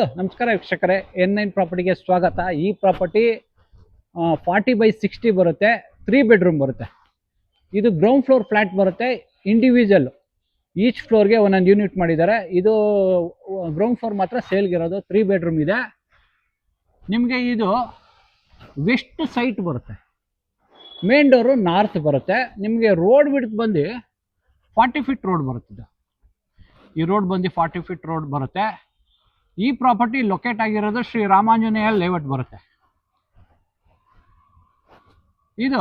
Hello ನಮಸ್ಕಾರ ವೀಕ್ಷಕರೇ, N9 ಪ್ರಾಪರ್ಟಿಗೆ ಸ್ವಾಗತ. ಈ ಪ್ರಾಪರ್ಟಿ 40/60 ಬರುತ್ತೆ, 3 ಬೆಡ್ರೂಮ್ ಬರುತ್ತೆ. ಇದು ಗ್ರೌಂಡ್ ಫ್ಲೋರ್ ಫ್ಲಾಟ್ ಬರುತ್ತೆ, ಇಂಡಿವಿಜುವಲ್ ಈಚ್ ಫ್ಲೋರ್ಗೆ ಒಂದೊಂದು ಯೂನಿಟ್ ಮಾಡಿದ್ದಾರೆ. ಇದು ಗ್ರೌಂಡ್ ಫ್ಲೋರ್ ಮಾತ್ರ ಸೇಲ್ಗಿರೋದು, 3 ಬೆಡ್ರೂಮ್ ಇದೆ. ನಿಮಗೆ ಇದು ವೆಸ್ಟ್ ಸೈಟ್ ಬರುತ್ತೆ, ಮೇನ್ ಡೋರು ನಾರ್ತ್ ಬರುತ್ತೆ. ನಿಮಗೆ ರೋಡ್ ಬಿಡ್ತು ಬಂದು 40 ಫೀಟ್ ರೋಡ್ ಬರುತ್ತಿದೆ. ಈ ರೋಡ್ ಬಂದು 40 ಫೀಟ್ ರೋಡ್ ಬರುತ್ತೆ. ಈ ಪ್ರಾಪರ್ಟಿ ಲೊಕೇಟ್ ಆಗಿರೋದು ಶ್ರೀ ರಾಮಾಂಜನೇಯ ಲೇಔಟ್ ಬರುತ್ತೆ. ಇದು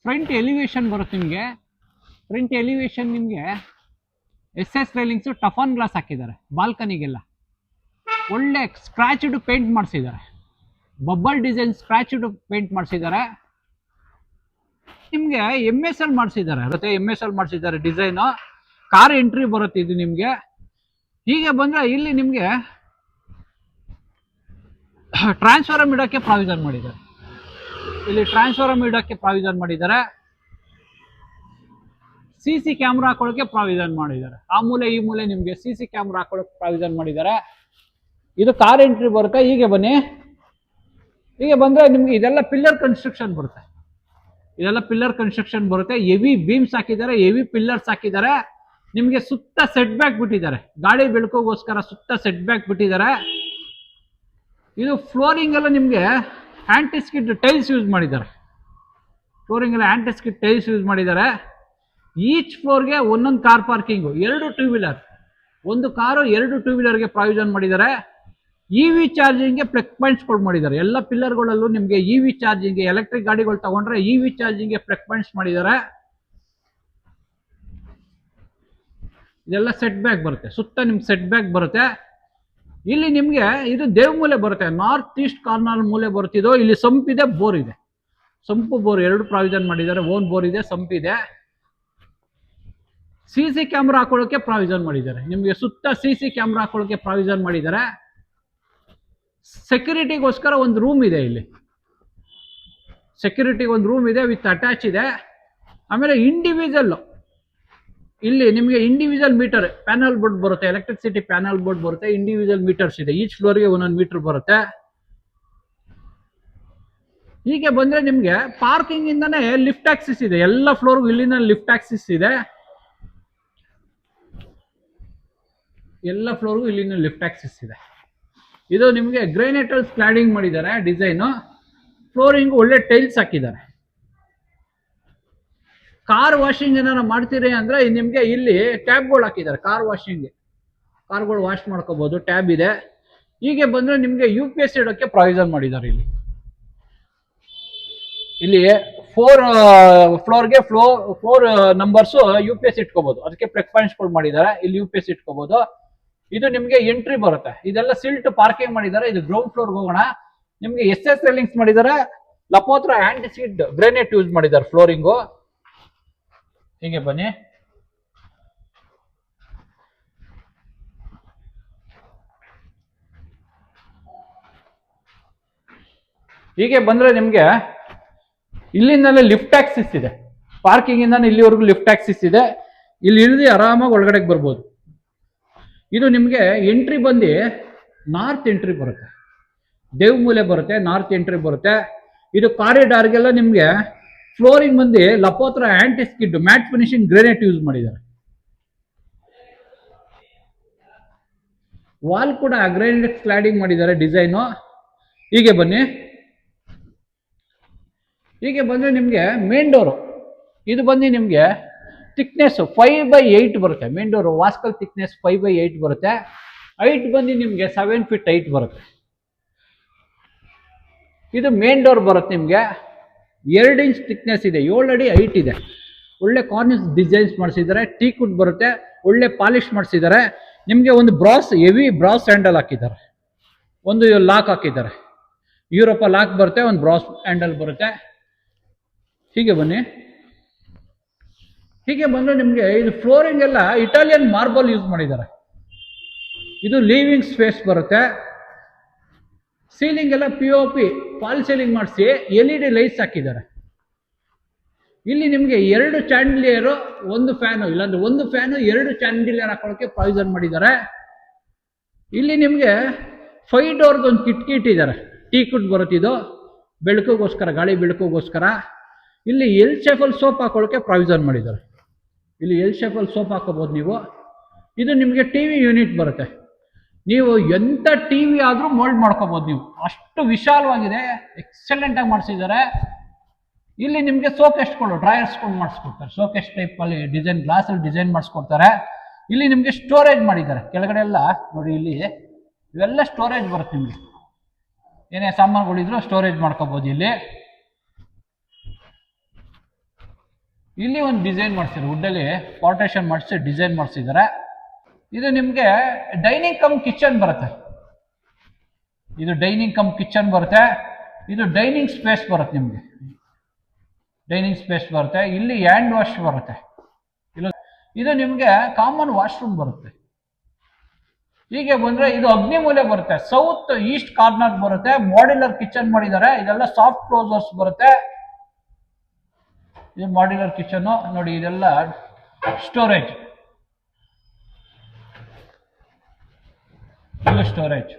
ಫ್ರಂಟ್ ಎಲಿವೇಶನ್ ಬರುತ್ತೆ. ನಿಮಗೆ ಫ್ರಂಟ್ ಎಲಿವೇಶನ್ ನಿಮಗೆ SS ರೈಲಿಂಗ್ಸು ಟಫನ್ ಗ್ಲಾಸ್ ಹಾಕಿದ್ದಾರೆ. ಬಾಲ್ಕನಿಗೆಲ್ಲ ಒಳ್ಳೆ ಸ್ಕ್ರಾಚ್ಡ್ ಪೇಂಟ್ ಮಾಡಿಸಿದ್ದಾರೆ, ಬಬ್ಬಲ್ ಡಿಸೈನ್ ಸ್ಕ್ರಾಚ್ಡ್ ಪೇಂಟ್ ಮಾಡಿಸಿದ್ದಾರೆ. ನಿಮಗೆ MSL ಮಾಡಿಸಿದ್ದಾರೆ, ಮತ್ತೆ MSL ಮಾಡಿಸಿದ್ದಾರೆ ಡಿಸೈನು. ಕಾರ್ ಎಂಟ್ರಿ ಬರುತ್ತೆ ಇದು ನಿಮಗೆ. ಹೀಗೆ ಬಂದರೆ ಇಲ್ಲಿ ನಿಮಗೆ ಟ್ರಾನ್ಸ್ಫಾರಮ್ ಇಡೋಕ್ಕೆ ಪ್ರಾವಿಷನ್ ಮಾಡಿದ್ದಾರೆ. ಇಲ್ಲಿ ಟ್ರಾನ್ಸ್ಫಾರಮ್ ಇಡೋಕ್ಕೆ ಪ್ರಾವಿಷನ್ ಮಾಡಿದ್ದಾರೆ. CC ಕ್ಯಾಮ್ರಾ ಹಾಕೊಳ್ಳೋಕೆ ಪ್ರಾವಿಷನ್ ಮಾಡಿದ್ದಾರೆ. ಆ ಮೂಲೆ ಈ ಮೂಲೆ ನಿಮಗೆ CC ಕ್ಯಾಮ್ರಾ ಹಾಕೊಳ್ಳೋಕೆ ಪ್ರಾವಿಷನ್ ಮಾಡಿದ್ದಾರೆ. ಇದು ಕಾರ್ ಎಂಟ್ರಿ ಬರುತ್ತೆ. ಹೀಗೆ ಬನ್ನಿ, ಹೀಗೆ ಬಂದರೆ ನಿಮಗೆ ಇದೆಲ್ಲ ಪಿಲ್ಲರ್ ಕನ್ಸ್ಟ್ರಕ್ಷನ್ ಬರುತ್ತೆ. ಇದೆಲ್ಲ ಪಿಲ್ಲರ್ ಕನ್ಸ್ಟ್ರಕ್ಷನ್ ಬರುತ್ತೆ. ಹೆವಿ ಬೀಮ್ಸ್ ಹಾಕಿದ್ದಾರೆ, ಹೆವಿ ಪಿಲ್ಲರ್ಸ್ ಹಾಕಿದ್ದಾರೆ. ನಿಮಗೆ ಸುತ್ತ ಸೆಟ್ ಬ್ಯಾಕ್ ಬಿಟ್ಟಿದ್ದಾರೆ, ಗಾಳಿ ಬೆಳಕೋಗೋಸ್ಕರ ಸುತ್ತ ಸೆಟ್ ಬ್ಯಾಕ್ ಬಿಟ್ಟಿದ್ದಾರೆ. ಇದು ಫ್ಲೋರಿಂಗ್ ಎಲ್ಲ ನಿಮಗೆ ಆಂಟಿಸ್ಕಿಡ್ ಟೈಲ್ಸ್ ಯೂಸ್ ಮಾಡಿದ್ದಾರೆ. ಫ್ಲೋರಿಂಗ್ ಎಲ್ಲ ಆಂಟಿಸ್ಕಿಡ್ ಟೈಲ್ಸ್ ಯೂಸ್ ಮಾಡಿದ್ದಾರೆ. ಈಚ್ ಫ್ಲೋರ್ಗೆ ಒಂದೊಂದು ಕಾರ್ ಪಾರ್ಕಿಂಗು, 2 ಟೂ ವೀಲರ್, ಒಂದು ಕಾರು 2 ಟೂ ವೀಲರ್ಗೆ ಪ್ರಾವಿಷನ್ ಮಾಡಿದ್ದಾರೆ. EV ಚಾರ್ಜಿಂಗ್ಗೆ ಪ್ಲಗ್ ಪಾಯಿಂಟ್ಸ್ಗಳು ಮಾಡಿದ್ದಾರೆ. ಎಲ್ಲ ಪಿಲ್ಲರ್ಗಳಲ್ಲೂ ನಿಮಗೆ EV ಚಾರ್ಜಿಂಗ್ಗೆ, ಎಲೆಕ್ಟ್ರಿಕ್ ಗಾಡಿಗಳು ತಗೊಂಡ್ರೆ EV ಚಾರ್ಜಿಂಗ್ಗೆ ಪ್ಲಗ್ ಪಾಯಿಂಟ್ಸ್ ಮಾಡಿದ್ದಾರೆ. ಇದೆಲ್ಲ ಸೆಟ್ ಬ್ಯಾಕ್ ಬರುತ್ತೆ, ಸುತ್ತ ನಿಮ್ಗೆ ಸೆಟ್ ಬ್ಯಾಕ್ ಬರುತ್ತೆ. ಇಲ್ಲಿ ನಿಮಗೆ ಇದು ದೇವ್ ಮೂಲೆ ಬರುತ್ತೆ, ನಾರ್ತ್ ಈಸ್ಟ್ ಕಾರ್ನರ್ ಮೂಲೆ ಬರುತ್ತಿದ್ದು. ಇಲ್ಲಿ ಸಂಪಿದೆ, ಬೋರ್ ಇದೆ, ಸಂಪು ಬೋರ್ 2 ಪ್ರಾವಿಷನ್ ಮಾಡಿದ್ದಾರೆ. ಓನ್ ಬೋರ್ ಇದೆ, ಸಂಪಿದೆ. CC ಕ್ಯಾಮ್ರಾ ಹಾಕೊಳ್ಳೋಕೆ ಪ್ರಾವಿಷನ್ ಮಾಡಿದ್ದಾರೆ. ನಿಮಗೆ ಸುತ್ತ CC ಕ್ಯಾಮ್ರಾ ಹಾಕೊಳ್ಳೋಕೆ ಪ್ರಾವಿಷನ್ ಮಾಡಿದ್ದಾರೆ. ಸೆಕ್ಯೂರಿಟಿಗೋಸ್ಕರ ಒಂದು ರೂಮ್ ಇದೆ. ಇಲ್ಲಿ ಸೆಕ್ಯೂರಿಟಿಗೆ ಒಂದು ರೂಮ್ ಇದೆ, ವಿತ್ ಅಟ್ಯಾಚ್ ಇದೆ. ಆಮೇಲೆ ಇಂಡಿವಿಜುವಲ್ ಇಲ್ಲಿ ನಿಮಗೆ ಇಂಡಿವಿಜುವಲ್ ಮೀಟರ್ ಪ್ಯಾನಲ್ ಬೋರ್ಡ್ ಬರುತ್ತೆ, ಎಲೆಕ್ಟ್ರಿಸಿಟಿ ಪ್ಯಾನಲ್ ಬೋರ್ಡ್ ಬರುತ್ತೆ. ಇಂಡಿವಿಜುವಲ್ ಮೀಟರ್ಸ್ ಇದೆ, ಈಚ್ ಫ್ಲೋರ್ಗೆ ಒಂದೊಂದು ಮೀಟರ್ ಬರುತ್ತೆ. ಹೀಗೆ ಬಂದ್ರೆ ನಿಮಗೆ ಪಾರ್ಕಿಂಗ್ ಇಂದಾನೆ ಲಿಫ್ಟ್ ಆಕ್ಸಿಸ್ ಇದೆ. ಎಲ್ಲ ಫ್ಲೋರ್ಗೂ ಇಲ್ಲಿಂದ ಲಿಫ್ಟ್ ಆಕ್ಸಿಸ್ ಇದೆ. ಎಲ್ಲ ಫ್ಲೋರ್ಗೂ ಇಲ್ಲಿಂದ ಲಿಫ್ಟ್ ಆಕ್ಸಿಸ್ ಇದೆ. ಇದು ನಿಮಗೆ ಗ್ರಾನೈಟ್ ಅಲ್ಲಿ ಕ್ಲಾಡಿಂಗ್ ಮಾಡಿದ್ದಾರೆ ಡಿಸೈನು. ಫ್ಲೋರಿಂಗ್ ಒಳ್ಳೆ ಟೈಲ್ಸ್ ಹಾಕಿದ್ದಾರೆ. ಕಾರ್ ವಾಷಿಂಗ್ ಏನಾರ ಮಾಡ್ತೀರಿ ಅಂದ್ರೆ ನಿಮಗೆ ಇಲ್ಲಿ ಟ್ಯಾಬ್ಗಳು ಹಾಕಿದ್ದಾರೆ. ಕಾರ್ ವಾಷಿಂಗ್, ಕಾರ್ಗಳು ವಾಶ್ ಮಾಡ್ಕೋಬಹುದು, ಟ್ಯಾಬ್ ಇದೆ. ಹೀಗೆ ಬಂದ್ರೆ ನಿಮಗೆ UPS ಇಡೋಕ್ಕೆ ಪ್ರಾವಿಷನ್ ಮಾಡಿದ್ದಾರೆ. ಇಲ್ಲಿ 4 ಫ್ಲೋರ್ಗೆ 4 ನಂಬರ್ಸ್ UPS ಇಟ್ಕೋಬಹುದು. ಅದಕ್ಕೆ ಪ್ಲಗ್ ಪಾಯಿಂಟ್ಸ್ಗಳು ಮಾಡಿದ್ದಾರೆ. ಇಲ್ಲಿ UPS ಇಟ್ಕೋಬಹುದು. ಇದು ನಿಮಗೆ ಎಂಟ್ರಿ ಬರುತ್ತೆ. ಇದೆಲ್ಲ ಸಿಲ್ಟ್ ಪಾರ್ಕಿಂಗ್ ಮಾಡಿದ್ದಾರೆ. ಇದು ಗ್ರೌಂಡ್ ಫ್ಲೋರ್ಗೆ ಹೋಗೋಣ. ನಿಮಗೆ SS ರೈಲಿಂಗ್ಸ್ ಮಾಡಿದ್ದಾರೆ. ಲಪೋತ್ರ ಆಂಟಿಸಿಡ್ ಗ್ರಾನೈಟ್ ಯೂಸ್ ಮಾಡಿದ್ದಾರೆ ಫ್ಲೋರಿಂಗು. ಹೀಗೆ ಬನ್ನಿ, ಹೀಗೆ ಬಂದ್ರೆ ನಿಮ್ಗೆ ಇಲ್ಲಿಂದಲೇ ಲಿಫ್ಟ್ ಆಕ್ಸಿಸ್ ಇದೆ. ಪಾರ್ಕಿಂಗ್ ಇಂದ ಇಲ್ಲಿವರೆಗೂ ಲಿಫ್ಟ್ ಆಕ್ಸಿಸ್ ಇದೆ. ಇಲ್ಲಿ ಇಳಿದು ಆರಾಮಾಗಿ ಒಳಗಡೆಗೆ ಬರ್ಬೋದು. ಇದು ನಿಮ್ಗೆ ಎಂಟ್ರಿ ಬಂದು ನಾರ್ತ್ ಎಂಟ್ರಿ ಬರುತ್ತೆ, ದೇವ್ ಮೂಲೆ ಬರುತ್ತೆ, ನಾರ್ತ್ ಎಂಟ್ರಿ ಬರುತ್ತೆ. ಇದು ಕಾರಿಡಾರ್ಗೆಲ್ಲ ನಿಮ್ಗೆ ಫ್ಲೋರಿಂಗ್ ಬಂದು ಲಪೋತ್ರ antiskid matt finishing granite use ಮಾಡಿದ್ದಾರೆ. ವಾಲ್ ಕೂಡ ಗ್ರಾನೈಟ್ ಕ್ಲಾಡಿಂಗ್ ಮಾಡಿದ್ದಾರೆ ಡಿಸೈನು. ಹೀಗೆ ಬನ್ನಿ, ಹೀಗೆ ಬಂದ್ರೆ ನಿಮ್ಗೆ ಮೇನ್ ಡೋರು ಇದು ಬಂದು ನಿಮ್ಗೆ ಥಿಕ್ನೆಸ್ 5/8 ಬರುತ್ತೆ. ಮೇನ್ ಡೋರು ವಾಸ್ಕಲ್ ಥಿಕ್ನೆಸ್ 5/8 ಬರುತ್ತೆ. ಹೈಟ್ ಬಂದು ನಿಮ್ಗೆ 7 ಫೀಟ್ ಹೈಟ್ ಬರುತ್ತೆ. ಇದು ಮೇನ್ ಡೋರ್ ಬರುತ್ತೆ. ನಿಮ್ಗೆ 2 ಇಂಚ್ ಥಿಕ್ನೆಸ್ ಇದೆ, 7 ಅಡಿ ಹೈಟ್ ಇದೆ. ಒಳ್ಳೆ ಕಾರ್ನಿಸ್ ಡಿಸೈನ್ಸ್ ಮಾಡಿಸಿದ್ದಾರೆ. ಟೀಕ್ವುಡ್ ಬರುತ್ತೆ, ಒಳ್ಳೆ ಪಾಲಿಶ್ ಮಾಡಿಸಿದ್ದಾರೆ. ನಿಮಗೆ ಒಂದು ಬ್ರಾಸ್, ಹೆವಿ ಬ್ರಾಸ್ ಹ್ಯಾಂಡಲ್ ಹಾಕಿದ್ದಾರೆ. ಒಂದು ಲಾಕ್ ಹಾಕಿದ್ದಾರೆ, ಯುರೋಪ ಲಾಕ್ ಬರುತ್ತೆ, ಒಂದು ಬ್ರಾಸ್ ಹ್ಯಾಂಡಲ್ ಬರುತ್ತೆ. ಹೀಗೆ ಬನ್ನಿ, ಹೀಗೆ ಬಂದ್ರೆ ನಿಮಗೆ ಇದು ಫ್ಲೋರಿಂಗ್ ಎಲ್ಲ ಇಟಾಲಿಯನ್ ಮಾರ್ಬಲ್ ಯೂಸ್ ಮಾಡಿದ್ದಾರೆ. ಇದು ಲಿವಿಂಗ್ ಸ್ಪೇಸ್ ಬರುತ್ತೆ. ಸೀಲಿಂಗ್ ಎಲ್ಲ POP ಫಾಲ್ ಸೀಲಿಂಗ್ ಮಾಡಿಸಿ LED ಲೈಟ್ಸ್ ಹಾಕಿದ್ದಾರೆ. ಇಲ್ಲಿ ನಿಮಗೆ 2 ಚಾಂಡಿಲಿಯರು, ಒಂದು ಫ್ಯಾನು, ಇಲ್ಲಾಂದ್ರೆ ಒಂದು ಫ್ಯಾನು 2 ಚಾಂಡಿಲಿಯರ್ ಹಾಕೊಳ್ಳೋಕೆ ಪ್ರಾವಿಷನ್ ಮಾಡಿದ್ದಾರೆ. ಇಲ್ಲಿ ನಿಮಗೆ 5 ಡೋರ್ದು ಒಂದು ಕಿಟಕಿ ಇಟ್ಟಿದ್ದಾರೆ. ಟೀ ಕುಡ್ ಬರುತ್ತೆ ಇದು, ಬೆಳಕಿಗೋಸ್ಕರ, ಗಾಳಿ ಬೆಳಕಿಗೋಸ್ಕರ. ಇಲ್ಲಿ ಎಲ್ ಶೇಫಲ್ಲಿ ಸೋಪ್ ಹಾಕೊಳ್ಳೋಕ್ಕೆ ಪ್ರಾವಿಷನ್ ಮಾಡಿದ್ದಾರೆ. ಇಲ್ಲಿ ಎಲ್ ಶೇಫಲ್ಲಿ ಸೋಪ್ ಹಾಕೋಬೋದು ನೀವು. ಇದು ನಿಮಗೆ ಟಿ ವಿ ಯೂನಿಟ್ ಬರುತ್ತೆ. ನೀವು ಎಂಥ ಟಿ ವಿ ಆದರೂ ಮೋಲ್ಡ್ ಮಾಡ್ಕೋಬೋದು ನೀವು, ಅಷ್ಟು ವಿಶಾಲವಾಗಿದೆ. ಎಕ್ಸಲೆಂಟಾಗಿ ಮಾಡಿಸಿದ್ದಾರೆ. ಇಲ್ಲಿ ನಿಮಗೆ ಸೋಕೆಸ್ಟ್ಗಳು, ಡ್ರಾಯರ್ಸ್ಗಳು ಮಾಡಿಸ್ಕೊಡ್ತಾರೆ. ಸೋಕೆಸ್ಟ್ ಟೈಪಲ್ಲಿ ಡಿಸೈನ್, ಗ್ಲಾಸಲ್ಲಿ ಡಿಸೈನ್ ಮಾಡಿಸ್ಕೊಡ್ತಾರೆ. ಇಲ್ಲಿ ನಿಮಗೆ ಸ್ಟೋರೇಜ್ ಮಾಡಿದ್ದಾರೆ. ಕೆಳಗಡೆ ಎಲ್ಲ ನೋಡಿ, ಇಲ್ಲಿ ಇವೆಲ್ಲ ಸ್ಟೋರೇಜ್ ಬರುತ್ತೆ. ನಿಮಗೆ ಏನೇ ಸಾಮಾನುಗಳಿದ್ರು ಸ್ಟೋರೇಜ್ ಮಾಡ್ಕೋಬೋದು. ಇಲ್ಲಿ ಒಂದು ಡಿಸೈನ್ ಮಾಡಿಸಿದ್ದಾರೆ, ವುಡ್ಡಲ್ಲಿ ಪಾರ್ಟೇಷನ್ ಮಾಡಿಸಿ ಡಿಸೈನ್ ಮಾಡಿಸಿದ್ದಾರೆ. ಇದು ನಿಮಗೆ ಡೈನಿಂಗ್ ಕಮ್ ಕಿಚನ್ ಬರುತ್ತೆ. ಇದು ಡೈನಿಂಗ್ ಕಮ್ ಕಿಚನ್ ಬರುತ್ತೆ. ಇದು ಡೈನಿಂಗ್ ಸ್ಪೇಸ್ ಬರುತ್ತೆ. ನಿಮಗೆ ಡೈನಿಂಗ್ ಸ್ಪೇಸ್ ಬರುತ್ತೆ. ಇಲ್ಲಿ ಹ್ಯಾಂಡ್ ವಾಶ್ ಬರುತ್ತೆ. ಇದು ನಿಮಗೆ ಕಾಮನ್ ವಾಶ್ರೂಮ್ ಬರುತ್ತೆ. ಹೀಗೆ ಬಂದ್ರೆ ಇದು ಅಗ್ನಿಮೂಲೆ ಬರುತ್ತೆ. ಸೌತ್ ಈಸ್ಟ್ ಕಾರ್ನರ್ ಬರುತ್ತೆ. ಮಾಡ್ಯುಲರ್ ಕಿಚನ್ ಮಾಡಿದ್ದಾರೆ. ಇದೆಲ್ಲ ಸಾಫ್ಟ್ ಕ್ಲೋಸರ್ಸ್ ಬರುತ್ತೆ. ಇದು ಮಾಡ್ಯುಲರ್ ಕಿಚನ್ ನೋಡಿ. ಇದೆಲ್ಲ ಸ್ಟೋರೇಜ್, ಇದು ಸ್ಟೋರೇಜ್.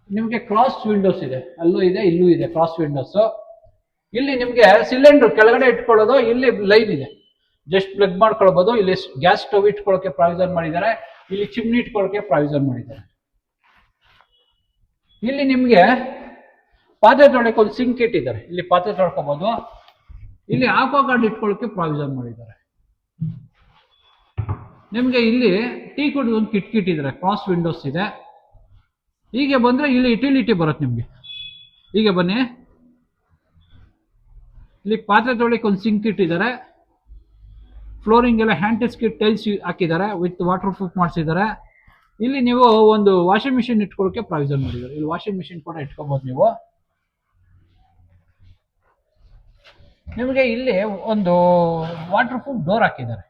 ನಿಮಗೆ ಕ್ರಾಸ್ ವಿಂಡೋಸ್ ಇದೆ, ಅಲ್ಲೂ ಇದೆ, ಇಲ್ಲೂ ಇದೆ ಕ್ರಾಸ್ ವಿಂಡೋಸ್. ಇಲ್ಲಿ ನಿಮಗೆ ಸಿಲಿಂಡರ್ ಕೆಳಗಡೆ ಇಟ್ಕೊಳ್ಳೋದು, ಇಲ್ಲಿ ಲೈನ್ ಇದೆ, ಜಸ್ಟ್ ಪ್ಲಗ್ ಮಾಡ್ಕೊಳ್ಬಹುದು. ಇಲ್ಲಿ ಗ್ಯಾಸ್ ಸ್ಟವ್ ಇಟ್ಕೊಳ್ಳೋಕೆ ಪ್ರಾವಿಷನ್ ಮಾಡಿದ್ದಾರೆ. ಇಲ್ಲಿ ಚಿಮ್ನಿ ಇಟ್ಕೊಳ್ಳೋಕೆ ಪ್ರಾವಿಷನ್ ಮಾಡಿದ್ದಾರೆ. ಇಲ್ಲಿ ನಿಮಗೆ ಪಾತ್ರೆ ತೊಳೆಯಕ್ಕೆ ಒಂದು ಸಿಂಕ್ ಇಟ್ಟಿದ್ದಾರೆ. ಇಲ್ಲಿ ಪಾತ್ರೆ ತೊಳ್ಕೋಬಹುದು. ಇಲ್ಲಿ ಆಕ್ವಾ ಗಾರ್ಡ್ ಇಟ್ಕೊಳ್ಳೋಕೆ ಪ್ರಾವಿಷನ್ ಮಾಡಿದ್ದಾರೆ. ನಿಮಗೆ ಇಲ್ಲಿ ಟೀ ಕುಡಿದು ಒಂದು ಕಿಟಕಿ ಇಟ್ಟಿದ್ದಾರೆ. ಕ್ರಾಸ್ ವಿಂಡೋಸ್ ಇದೆ. ಹೀಗೆ ಬಂದ್ರೆ ಇಲ್ಲಿ ಯುಟಿಲಿಟಿ ಬರುತ್ತೆ ನಿಮಗೆ. ಹೀಗೆ ಬನ್ನಿ, ಇಲ್ಲಿ ಪಾತ್ರೆ ತೊಳೆಯಕ್ಕೆ ಒಂದು ಸಿಂಕ್ ಇಟ್ಟಿದ್ದಾರೆ. ಫ್ಲೋರಿಂಗ್ ಎಲ್ಲ ಹ್ಯಾಂಟಿಸ್ಕಿಟ್ ಟೈಲ್ಸ್ ಹಾಕಿದ್ದಾರೆ, ವಿತ್ ವಾಟರ್ ಪ್ರೂಫ್ ಮಾಡಿಸಿದ್ದಾರೆ. ಇಲ್ಲಿ ನೀವು ಒಂದು ವಾಷಿಂಗ್ ಮಿಷಿನ್ ಇಟ್ಕೊಳ್ಳೋಕೆ ಪ್ರಾವಿಷನ್ ಮಾಡಿದ್ದಾರೆ. ಇಲ್ಲಿ ವಾಷಿಂಗ್ ಮಿಷಿನ್ ಕೂಡ ಇಟ್ಕೋಬಹುದು ನೀವು. ನಿಮಗೆ ಇಲ್ಲಿ ಒಂದು ವಾಟರ್ ಪ್ರೂಫ್ ಡೋರ್ ಹಾಕಿದ್ದಾರೆ.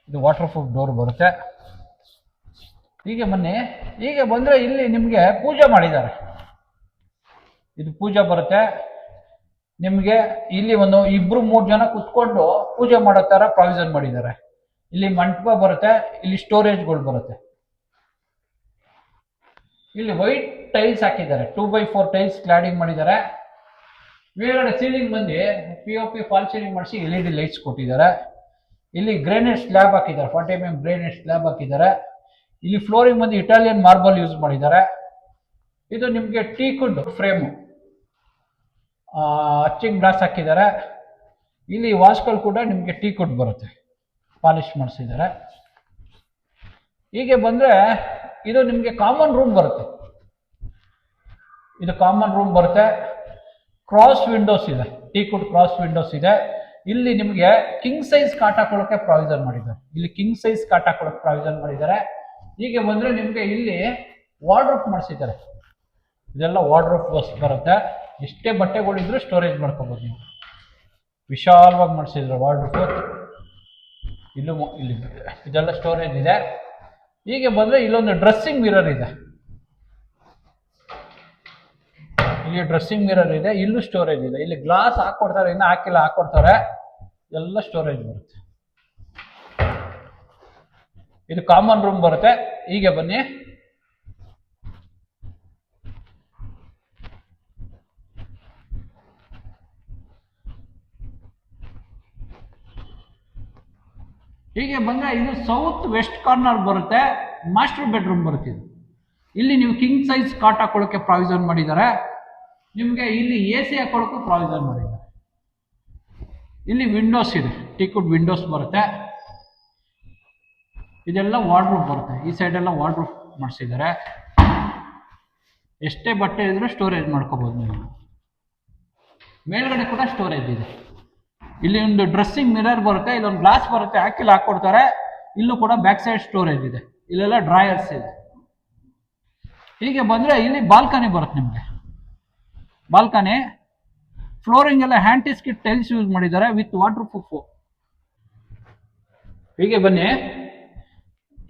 ಇದು ವಾಟರ್ ಪ್ರೂಫ್ ಡೋರ್ ಬರುತ್ತೆ. ಹೀಗೆ ಬನ್ನಿ, ಹೀಗೆ ಬಂದ್ರೆ ಇಲ್ಲಿ ನಿಮಗೆ ಪೂಜೆ ಮಾಡಿದ್ದಾರೆ. ಇದು ಪೂಜೆ ಬರುತ್ತೆ. ನಿಮಗೆ ಇಲ್ಲಿ ಒಂದು 2-3 ಜನ ಕುತ್ಕೊಂಡು ಪೂಜೆ ಮಾಡೋ ತರ ಪ್ರಾವಿಷನ್ ಮಾಡಿದ್ದಾರೆ. ಇಲ್ಲಿ ಮಂಟಪ ಬರುತ್ತೆ. ಇಲ್ಲಿ ಸ್ಟೋರೇಜ್ಗಳು ಬರುತ್ತೆ. ಇಲ್ಲಿ ವೈಟ್ ಟೈಲ್ಸ್ ಹಾಕಿದ್ದಾರೆ. 2x4 ಟೈಲ್ಸ್ ಕ್ಲಾಡಿಂಗ್ ಮಾಡಿದ್ದಾರೆ. ಮೇಲ್ಗಡೆ ಸೀಲಿಂಗ್ ಬಂದು POP ಫಾಲ್ ಸೀಲಿಂಗ್ ಮಾಡಿಸಿ LED ಲೈಟ್ಸ್ ಕೊಟ್ಟಿದ್ದಾರೆ. ಇಲ್ಲಿ ಗ್ರೇನೈಟ್ ಸ್ಲ್ಯಾಬ್ ಹಾಕಿದ್ದಾರೆ. 40 mm ಗ್ರೇನೈಟ್ ಸ್ಲ್ಯಾಬ್ ಹಾಕಿದ್ದಾರೆ. ಇಲ್ಲಿ ಫ್ಲೋರಿಂಗ್ ಬಂದು ಇಟಾಲಿಯನ್ ಮಾರ್ಬಲ್ ಯೂಸ್ ಮಾಡಿದ್ದಾರೆ. ಇದು ನಿಮಗೆ ಟೀ ಕುಡ್ ಫ್ರೇಮು, ಅಚ್ಚಿಂಗ್ ಗ್ಲಾಸ್ ಹಾಕಿದ್ದಾರೆ. ಇಲ್ಲಿ ವಾಸ್ಕಲ್ ಕೂಡ ನಿಮಗೆ ಟೀ ಕುಡ್ ಬರುತ್ತೆ, ಪಾಲಿಶ್ ಮಾಡಿಸಿದ್ದಾರೆ. ಹೀಗೆ ಬಂದ್ರೆ ಇದು ನಿಮಗೆ ಕಾಮನ್ ರೂಮ್ ಬರುತ್ತೆ. ಇದು ಕಾಮನ್ ರೂಮ್ ಬರುತ್ತೆ. ಕ್ರಾಸ್ ವಿಂಡೋಸ್ ಇದೆ, ಟೀ ಕುಡ್ ಕ್ರಾಸ್ ವಿಂಡೋಸ್ ಇದೆ. ಇಲ್ಲಿ ನಿಮಗೆ ಕಿಂಗ್ ಸೈಜ್ ಕಾಟ್ ಹಾಕೊಳ್ಳೋಕೆ ಪ್ರಾವಿಷನ್ ಮಾಡಿದ್ದಾರೆ. ಇಲ್ಲಿ ಕಿಂಗ್ ಸೈಜ್ ಕಾಟ್ ಹಾಕೊಳ್ಳೋಕೆ ಪ್ರಾವಿಷನ್ ಮಾಡಿದ್ದಾರೆ. ಹೀಗೆ ಬಂದ್ರೆ ನಿಮಗೆ ಇಲ್ಲಿ ವಾರ್ಡ್ರೋಬ್ ಮಾಡಿಸಿದ್ದಾರೆ. ಇದೆಲ್ಲ ವಾರ್ಡ್ರೋಬ್ ಬರುತ್ತೆ. ಎಷ್ಟೇ ಬಟ್ಟೆಗಳಿದ್ರು ಸ್ಟೋರೇಜ್ ಮಾಡ್ಕೋಬಹುದು ನೀವು. ವಿಶಾಲವಾಗಿ ಮಾಡಿಸಿದ್ರು ವಾರ್ಡ್ರೋಬ್. ಇಲ್ಲಿ ಇದೆಲ್ಲ ಸ್ಟೋರೇಜ್ ಇದೆ. ಹೀಗೆ ಬಂದ್ರೆ ಇಲ್ಲೊಂದು ಡ್ರೆಸ್ಸಿಂಗ್ ಮಿರರ್ ಇದೆ. ಇಲ್ಲಿ ಡ್ರೆಸ್ಸಿಂಗ್ ಮಿರರ್ ಇದೆ. ಇಲ್ಲೂ ಸ್ಟೋರೇಜ್ ಇದೆ. ಇಲ್ಲಿ ಗ್ಲಾಸ್ ಹಾಕೊಡ್ತಾರೆ, ಇನ್ನು ಹಾಕಿಲ್ಲ, ಹಾಕೊಡ್ತಾರೆ. ಎಲ್ಲ ಸ್ಟೋರೇಜ್ ಬರುತ್ತೆ. ಇದು ಕಾಮನ್ ರೂಮ್ ಬರುತ್ತೆ. ಹೀಗೆ ಬನ್ನಿ, ಹೀಗೆ ಬಂದ್ರೆ ಇದು ಸೌತ್ ವೆಸ್ಟ್ ಕಾರ್ನರ್ ಬರುತ್ತೆ. ಮಾಸ್ಟರ್ ಬೆಡ್ರೂಮ್ ಬರುತ್ತೆ ಇದು. ಇಲ್ಲಿ ನೀವು ಕಿಂಗ್ ಸೈಜ್ ಕಾಟ್ ಹಾಕೊಳ್ಳೋಕೆ ಪ್ರಾವಿಷನ್ ಮಾಡಿದ್ದಾರೆ. ನಿಮಗೆ ಇಲ್ಲಿ AC ಹಾಕೊಳ್ಳೋಕ್ಕೂ ಪ್ರಾವಿಷನ್ ಮಾಡಿದ್ದಾರೆ. ಇಲ್ಲಿ ವಿಂಡೋಸ್ ಇದೆ, ಟೀ ಕುಡ್ ವಿಂಡೋಸ್ ಬರುತ್ತೆ. ಇದೆಲ್ಲ ವಾರ್ಡ್ರೋಬ್ ಬರುತ್ತೆ. ಈ ಸೈಡ್ ಎಲ್ಲ ವಾರ್ಡ್ರೋಬ್ ಮಾಡಿಸಿದ್ದಾರೆ. ಎಷ್ಟೇ ಬಟ್ಟೆ ಇದ್ರೂ ಸ್ಟೋರೇಜ್ ಮಾಡ್ಕೋಬಹುದು ನೀವು. ಮೇಲ್ಗಡೆ ಕೂಡ ಸ್ಟೋರೇಜ್ ಇದೆ. ಇಲ್ಲಿ ಒಂದು ಡ್ರೆಸ್ಸಿಂಗ್ ಮಿರರ್ ಬರುತ್ತೆ. ಇಲ್ಲೊಂದು ಗ್ಲಾಸ್ ಬರುತ್ತೆ, ಹಾಕೊಡ್ತಾರೆ. ಇಲ್ಲೂ ಕೂಡ ಬ್ಯಾಕ್ ಸೈಡ್ ಸ್ಟೋರೇಜ್ ಇದೆ. ಇಲ್ಲೆಲ್ಲ ಡ್ರಾಯರ್ಸ್ ಇದೆ. ಹೀಗೆ ಬಂದ್ರೆ ಇಲ್ಲಿ ಬಾಲ್ಕನಿ ಬರುತ್ತೆ ನಿಮಗೆ. ಬಾಲ್ಕನಿ ಫ್ಲೋರಿಂಗ್ ಎಲ್ಲ ಹ್ಯಾಂಟಿಸ್ಕಿಟ್ ಟೈಲ್ಸ್ ಯೂಸ್ ಮಾಡಿದ್ದಾರೆ ವಿತ್ ವಾಟರ್ ಪ್ರೂಫ್. ಹೀಗೆ ಬನ್ನಿ,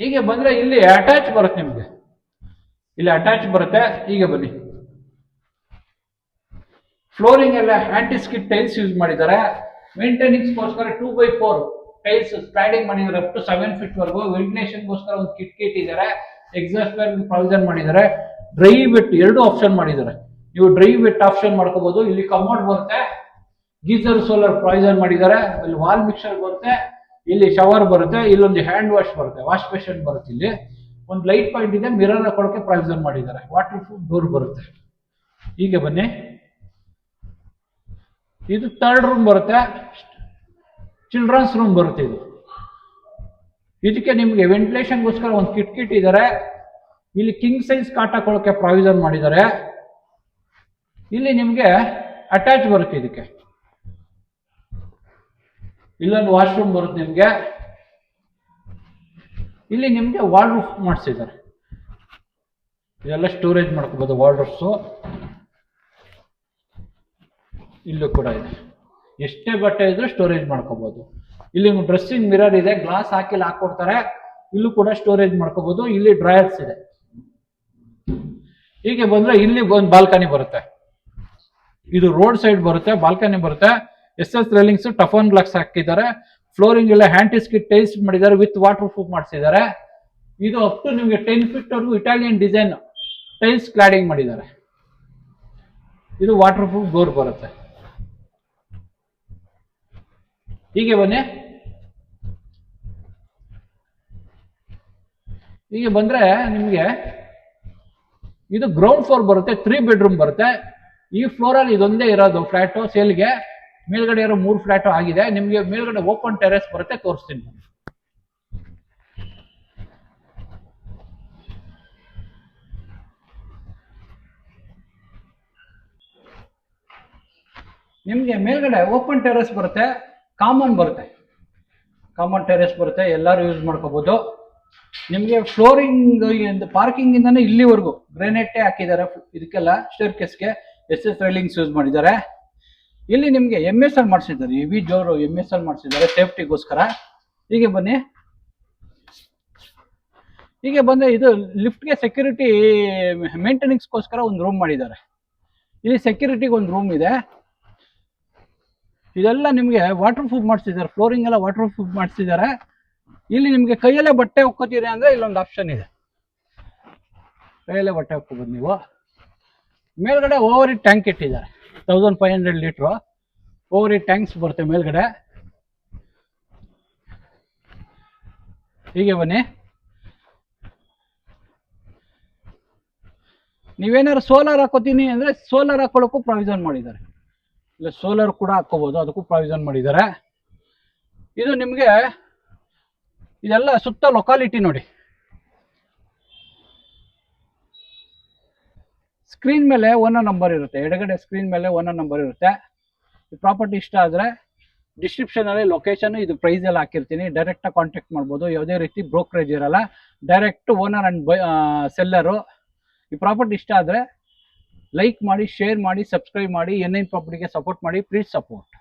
ಹೀಗೆ ಬಂದ್ರೆ ಇಲ್ಲಿ ಅಟ್ಯಾಚ್ ಬರುತ್ತೆ ನಿಮಗೆ. ಇಲ್ಲಿ ಅಟ್ಯಾಚ್ ಬರುತ್ತೆ. ಹೀಗೆ ಬನ್ನಿ, ಫ್ಲೋರಿಂಗ್ ಎಲ್ಲ ಹ್ಯಾಂಟಿಸ್ಕಿಟ್ ಟೈಲ್ಸ್ ಯೂಸ್ ಮಾಡಿದ್ದಾರೆ. ಮೇಂಟೆನೆನ್ಸ್ಗೋಸ್ಕರ 2x4 ಟೈಲ್ಸ್ ಸ್ಲೈಡಿಂಗ್ ಮಾಡಿದ್ದಾರೆ ಅಪ್ ಟು 7 ಫೀಟ್ ವರೆಗೂ. ವೆಂಟಿಲೇಷನ್ಗೋಸ್ಕರ ಒಂದು ಕಿಟ್ ಇದ್ದಾರೆ. ಎಕ್ಸಾಸ್ಟ್ ಫ್ಯಾನ್ ಪ್ರಾವಿಷನ್ ಮಾಡಿದ್ದಾರೆ. ಡ್ರೈ ವೆಟ್ ಎರಡು ಆಪ್ಷನ್ ಮಾಡಿದ್ದಾರೆ. ನೀವು ಡ್ರೈ ವೆಟ್ ಆಪ್ಷನ್ ಮಾಡ್ಕೋಬಹುದು. ಇಲ್ಲಿ ಕಮೋಡ್ ಬರುತ್ತೆ, ಗೀಸರ್ ಸೋಲಾರ್ ಪ್ರಾವಿಷನ್ ಮಾಡಿದ್ದಾರೆ. ಇಲ್ಲಿ ವಾಲ್ ಮಿಕ್ಸರ್ ಬರುತ್ತೆ, ಇಲ್ಲಿ ಶವರ್ ಬರುತ್ತೆ, ಇಲ್ಲೊಂದು ಹ್ಯಾಂಡ್ ವಾಶ್ ಬರುತ್ತೆ, ವಾಶ್ ಬೇಸಿನ್ ಬರುತ್ತೆ. ಇಲ್ಲಿ ಒಂದು ಲೈಟ್ ಪಾಯಿಂಟ್ ಇದೆ, ಮಿರರ್ ಹಾಕೊಳ್ಳೋಕೆ ಪ್ರಾವಿಷನ್ ಮಾಡಿದ್ದಾರೆ. ವಾಟರ್ ಪ್ರೂಫ್ ಡೋರ್ ಬರುತ್ತೆ. ಹೀಗೆ ಬನ್ನಿ, ಇದು ಥರ್ಡ್ ರೂಮ್ ಬರುತ್ತೆ, ಚಿಲ್ಡ್ರನ್ಸ್ ರೂಮ್ ಬರುತ್ತೆ. ಇದಕ್ಕೆ ನಿಮಗೆ ವೆಂಟಿಲೇಷನ್ಗೋಸ್ಕರ ಒಂದು ಕಿಟ್ ಇದ್ದಾರೆ. ಇಲ್ಲಿ ಕಿಂಗ್ ಸೈಜ್ ಕಾಟ್ ಹಾಕೊಳ್ಳೋಕೆ ಪ್ರಾವಿಷನ್ ಮಾಡಿದ್ದಾರೆ. ಇಲ್ಲಿ ನಿಮಗೆ ಅಟ್ಯಾಚ್ ಬರುತ್ತೆ. ಇದಕ್ಕೆ ಇಲ್ಲೊಂದು ವಾಶ್ರೂಮ್ ಬರುತ್ತೆ ನಿಮಗೆ. ಇಲ್ಲಿ ನಿಮಗೆ ವಾರ್ಡ್ರೋಬ್ಸ್ ಮಾಡಿಸಿದ್ದಾರೆ. ಇದೆಲ್ಲ ಸ್ಟೋರೇಜ್ ಮಾಡ್ಕೋಬಹುದು ವಾರ್ಡ್ರೋಬ್ಸು. ಇಲ್ಲೂ ಕೂಡ ಇದೆ, ಎಷ್ಟೇ ಬಟ್ಟೆ ಇದ್ರೂ ಸ್ಟೋರೇಜ್ ಮಾಡ್ಕೋಬಹುದು. ಇಲ್ಲಿ ಡ್ರೆಸ್ಸಿಂಗ್ ಮಿರರ್ ಇದೆ, ಗ್ಲಾಸ್ ಹಾಕೊಡ್ತಾರೆ. ಇಲ್ಲೂ ಕೂಡ ಸ್ಟೋರೇಜ್ ಮಾಡ್ಕೋಬಹುದು. ಇಲ್ಲಿ ಡ್ರಾಯರ್ಸ್ ಇದೆ. ಹೀಗೆ ಬಂದ್ರೆ ಇಲ್ಲಿ ಒಂದು ಬಾಲ್ಕನಿ ಬರುತ್ತೆ. ಇದು ರೋಡ್ ಸೈಡ್ ಬರುತ್ತೆ, ಬಾಲ್ಕನಿ ಬರುತ್ತೆ. SS ರೇಲಿಂಗ್ಸ್ ಟಫನ್ ಗ್ಲಾಸ್ ಹಾಕಿದ್ದಾರೆ. ಫ್ಲೋರಿಂಗ್ ಎಲ್ಲ ಹ್ಯಾಂಟಿಸ್ಕಿಟ್ ಟೈಲ್ಸ್ ಮಾಡಿದ್ದಾರೆ, ವಿತ್ ವಾಟರ್ ಪ್ರೂಫ್ ಮಾಡಿಸಿದ್ದಾರೆ. ಇದು ಅಪ್ ಟು ನಿಮಗೆ 10 ಫೀಟ್ ವರೆಗೂ ಇಟಾಲಿಯನ್ ಡಿಸೈನ್ ಟೈಲ್ಸ್ ಕ್ಲಾಡಿಂಗ್ ಮಾಡಿದ್ದಾರೆ. ಇದು ವಾಟರ್ ಪ್ರೂಫ್ ಡೋರ್ ಬರುತ್ತೆ. ಹೀಗೆ ಬನ್ನಿ, ಹೀಗೆ ಬಂದ್ರೆ ನಿಮಗೆ ಇದು ಗ್ರೌಂಡ್ ಫ್ಲೋರ್ ಬರುತ್ತೆ. 3 ಬೆಡ್ರೂಮ್ ಬರುತ್ತೆ. ಈ ಫ್ಲೋರ್ ಅಲ್ಲಿ ಇದೊಂದೇ ಇರೋದು ಫ್ಲಾಟ್ ಸೇಲ್ಗೆ. ಮೇಲ್ಗಡೆ ಇರೋ 3 ಫ್ಲಾಟ್ ಆಗಿದೆ. ನಿಮಗೆ ಮೇಲ್ಗಡೆ ಓಪನ್ ಟೆರೆಸ್ ಬರುತ್ತೆ, ತೋರಿಸ್ತೀನಿ. ನಿಮಗೆ ಮೇಲ್ಗಡೆ ಓಪನ್ ಟೆರೆಸ್ ಬರುತ್ತೆ, ಕಾಮನ್ ಬರುತ್ತೆ, ಕಾಮನ್ ಟೆರೆಸ್ ಬರುತ್ತೆ. ಎಲ್ಲರೂ ಯೂಸ್ ಮಾಡ್ಕೋಬಹುದು. ನಿಮಗೆ ಫ್ಲೋರಿಂಗ್ ಪಾರ್ಕಿಂಗ್ ಇಂದಾನೆ ಇಲ್ಲಿವರೆಗೂ ಗ್ರಾನೈಟೇ ಹಾಕಿದ್ದಾರೆ. ಇದಕ್ಕೆಲ್ಲ ಸ್ಟೇರ್ ಕೇಸ್ಗೆ SS ರೈಲಿಂಗ್ಸ್ ಯೂಸ್ ಮಾಡಿದ್ದಾರೆ. ಇಲ್ಲಿ ನಿಮಗೆ MSL ಮಾಡಿಸಿದ್ದಾರೆ, ಹೆವಿ ಜೋರು MSL ಮಾಡಿಸಿದ್ದಾರೆ ಸೇಫ್ಟಿಗೋಸ್ಕರ. ಹೀಗೆ ಬನ್ನಿ, ಹೀಗೆ ಬಂದ್ರೆ ಇದು ಲಿಫ್ಟ್ಗೆ ಸೆಕ್ಯೂರಿಟಿ ಮೇಂಟೆನೆನ್ಸ್ಗೋಸ್ಕರ ಒಂದು ರೂಮ್ ಮಾಡಿದ್ದಾರೆ. ಇಲ್ಲಿ ಸೆಕ್ಯೂರಿಟಿಗೆ ಒಂದು ರೂಮ್ ಇದೆ. ಇದೆಲ್ಲ ನಿಮಗೆ ವಾಟರ್ ಪ್ರೂಫ್ ಮಾಡಿಸಿದ್ದಾರೆ. ಫ್ಲೋರಿಂಗ್ ಎಲ್ಲ ವಾಟರ್ ಪ್ರೂಫ್ ಮಾಡಿಸಿದ್ದಾರೆ. ಇಲ್ಲಿ ನಿಮಗೆ ಕೈಯಲ್ಲೇ ಬಟ್ಟೆ ಹೊಕ್ಕೋತೀರಿ ಅಂದ್ರೆ ಇಲ್ಲೊಂದು ಆಪ್ಷನ್ ಇದೆ, ಕೈಯಲ್ಲೇ ಬಟ್ಟೆ ಹೊಕ್ಕೋಬೋದು ನೀವು. ಮೇಲ್ಗಡೆ ಓವರ್ ಹೆಡ್ ಟ್ಯಾಂಕ್ ಇಟ್ಟಿದ್ದಾರೆ, 1500 ಲೀಟ್ರು ಓವರ್ ಹೆಡ್ ಟ್ಯಾಂಕ್ಸ್ ಬರುತ್ತೆ ಮೇಲ್ಗಡೆ. ಹೀಗೆ ಬನ್ನಿ, ನೀವೇನಾದ್ರು ಸೋಲಾರ್ ಹಾಕೋತೀನಿ ಅಂದ್ರೆ ಸೋಲಾರ್ ಹಾಕೊಳ್ಳೋಕ್ಕೂ ಪ್ರಾವಿಷನ್ ಮಾಡಿದ್ದಾರೆ. ಇಲ್ಲ ಸೋಲಾರ್ ಕೂಡ ಹಾಕೋಬಹುದು, ಅದಕ್ಕೂ ಪ್ರಾವಿಷನ್ ಮಾಡಿದ್ದಾರೆ. ಇದು ನಿಮಗೆ ಇದೆಲ್ಲ ಸುತ್ತ ಲೊಕಾಲಿಟಿ ನೋಡಿ. ಸ್ಕ್ರೀನ್ ಮೇಲೆ ಓನರ್ ನಂಬರ್ ಇರುತ್ತೆ, ಎಡಗಡೆ ಸ್ಕ್ರೀನ್ ಮೇಲೆ ಓನರ್ ನಂಬರ್ ಇರುತ್ತೆ. ಈ ಪ್ರಾಪರ್ಟಿ ಇಷ್ಟ ಆದರೆ ಡಿಸ್ಕ್ರಿಪ್ಷನ್ ಅಲ್ಲಿ ಲೊಕೇಶನ್, ಇದು ಪ್ರೈಸ್ ಎಲ್ಲ ಹಾಕಿರ್ತೀನಿ. ಡೈರೆಕ್ಟ್ ಆಗಿ ಕಾಂಟ್ಯಾಕ್ಟ್ ಮಾಡ್ಬೋದು, ಯಾವುದೇ ರೀತಿ ಬ್ರೋಕರೇಜ್ ಇರಲ್ಲ. Direct owner and seller. ಈ ಪ್ರಾಪರ್ಟಿ ಇಷ್ಟ ಆದರೆ ಲೈಕ್ ಮಾಡಿ, ಶೇರ್ ಮಾಡಿ, ಸಬ್ಸ್ಕ್ರೈಬ್ ಮಾಡಿ. N9 ಪ್ರಾಪರ್ಟಿಗೆ ಸಪೋರ್ಟ್ ಮಾಡಿ, ಪ್ಲೀಸ್ ಸಪೋರ್ಟ್.